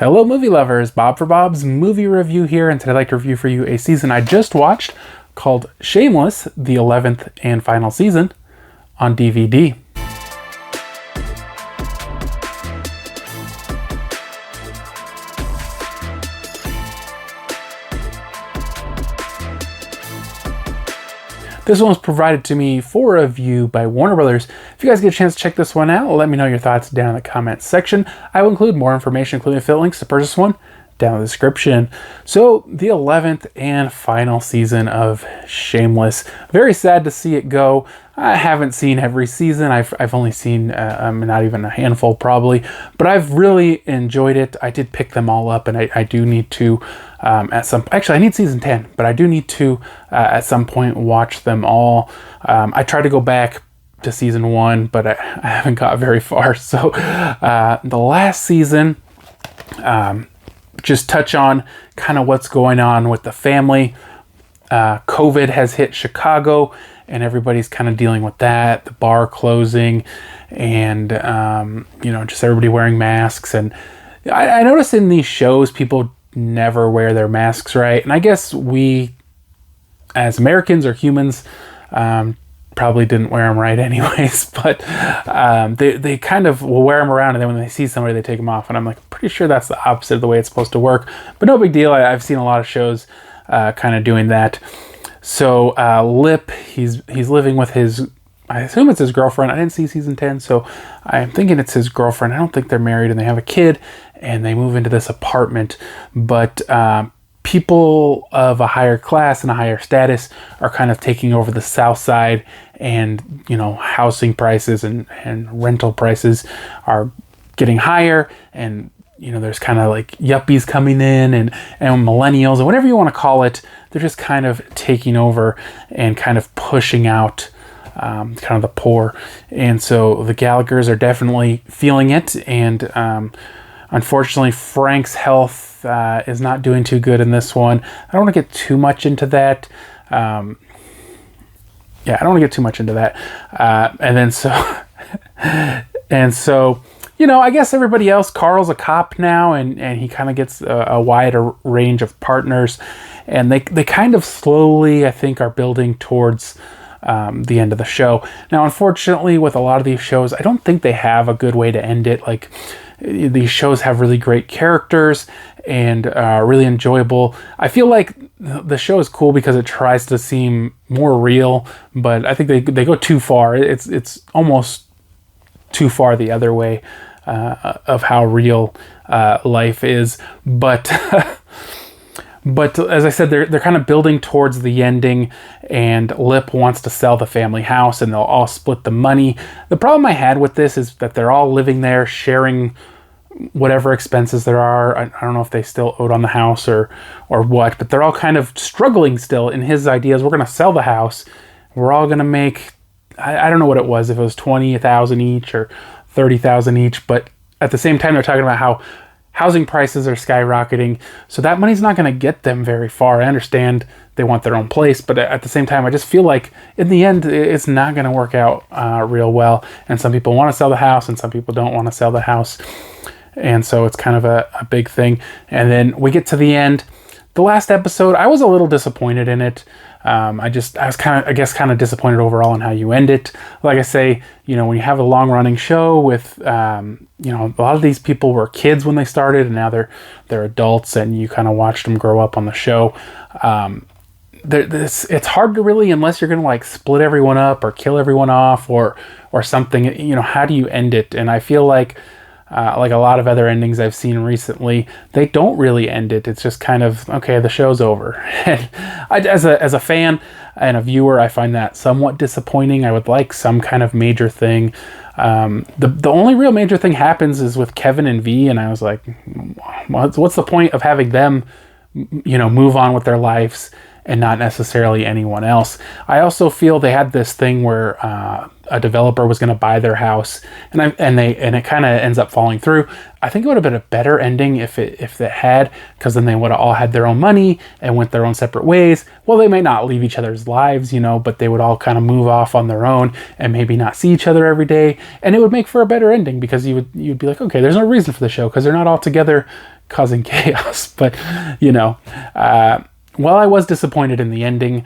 Hello movie lovers, Bob for Bob's Movie Review here, and today I'd like to review for you a season I just watched called Shameless, the 11th and final season, on DVD. This one was provided to me for review by Warner Brothers. If you guys get a chance to check this one out, let me know your thoughts down in the comments section. I will include more information, including affiliate links to purchase one, down in the description. So, the 11th and final season of Shameless. Very sad to see it go. I haven't seen every season. I've only seen not even a handful probably, but I've really enjoyed it. I did pick them all up, and I do need to actually I need season 10, but I do need to at some point watch them all. I tried to go back to season 1, but I haven't got very far. So the last season, just touch on kind of what's going on with the family. COVID has hit Chicago, and everybody's kind of dealing with that. The bar closing, and just everybody wearing masks. And I noticed in these shows, people never wear their masks right. And I guess we, as Americans or humans, probably didn't wear them right anyways. But they kind of will wear them around, and then when they see somebody, they take them off. And I'm like, pretty sure that's the opposite of the way it's supposed to work. But no big deal. I've seen a lot of shows kind of doing that. So Lip, he's living with his, I assume it's his girlfriend. I didn't see season 10, so I'm thinking it's his girlfriend. I don't think they're married, and they have a kid, and they move into this apartment. But people of a higher class and a higher status are kind of taking over the south side, and housing prices and rental prices are getting higher, and there's kind of like yuppies coming in and millennials, and whatever you want to call it. They're just kind of taking over and kind of pushing out kind of the poor. And so the Gallaghers are definitely feeling it. And unfortunately, Frank's health is not doing too good in this one. I don't want to get too much into that. I don't want to get too much into that. I guess everybody else, Carl's a cop now, and he kind of gets a wider range of partners, and they kind of slowly, I think, are building towards the end of the show. Now, unfortunately, with a lot of these shows, I don't think they have a good way to end it. Like, these shows have really great characters and really enjoyable. I feel like the show is cool because it tries to seem more real, but I think they go too far. It's almost too far the other way of how real life is, but but as I said, they're kind of building towards the ending, and Lip wants to sell the family house, and they'll all split the money. The problem I had with this is that they're all living there, sharing whatever expenses there are. I don't know if they still owed on the house or what, but they're all kind of struggling still. In his ideas, we're going to sell the house. We're all going to make, I don't know what it was, if it was $20,000 each or $30,000 each, but at the same time, they're talking about how housing prices are skyrocketing, so that money's not going to get them very far. I understand they want their own place, but at the same time, I just feel like in the end, it's not going to work out real well, and some people want to sell the house, and some people don't want to sell the house, and so it's kind of a big thing. And then we get to the end. The last episode, I was a little disappointed in it. I was kind of disappointed overall in how you end it. Like I say, when you have a long running show with, a lot of these people were kids when they started, and now they're adults, and you kind of watched them grow up on the show. It's hard to really, unless you're going to like split everyone up or kill everyone off or something, how do you end it? And I feel like a lot of other endings I've seen recently, they don't really end it. It's just kind of, okay, the show's over. And as a fan and a viewer, I find that somewhat disappointing. I would like some kind of major thing. The only real major thing happens is with Kevin and V, and I was like, what's the point of having them, move on with their lives and not necessarily anyone else? I also feel they had this thing where a developer was going to buy their house, and it kind of ends up falling through. I think it would have been a better ending if it had, because then they would have all had their own money and went their own separate ways. Well, they might not leave each other's lives, but they would all kind of move off on their own and maybe not see each other every day, and it would make for a better ending, because you'd be like, okay, there's no reason for the show because they're not all together causing chaos. But, you know, well, I was disappointed in the ending,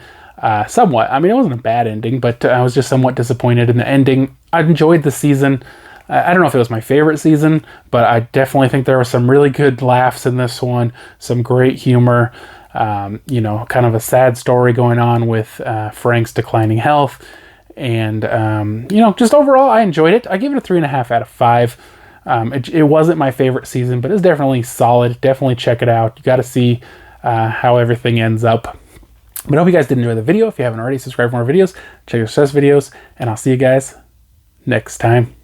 somewhat. I mean, it wasn't a bad ending, but I was just somewhat disappointed in the ending. I enjoyed the season. I don't know if it was my favorite season, but I definitely think there were some really good laughs in this one, some great humor, you know, kind of a sad story going on with Frank's declining health. And, you know, just overall, I enjoyed it. I give it a 3.5 out of 5. It wasn't my favorite season, but it's definitely solid. Definitely check it out. You got to see how everything ends up. But I hope you guys did enjoy the video. If you haven't already, subscribe for more videos. Check your success videos, and I'll see you guys next time.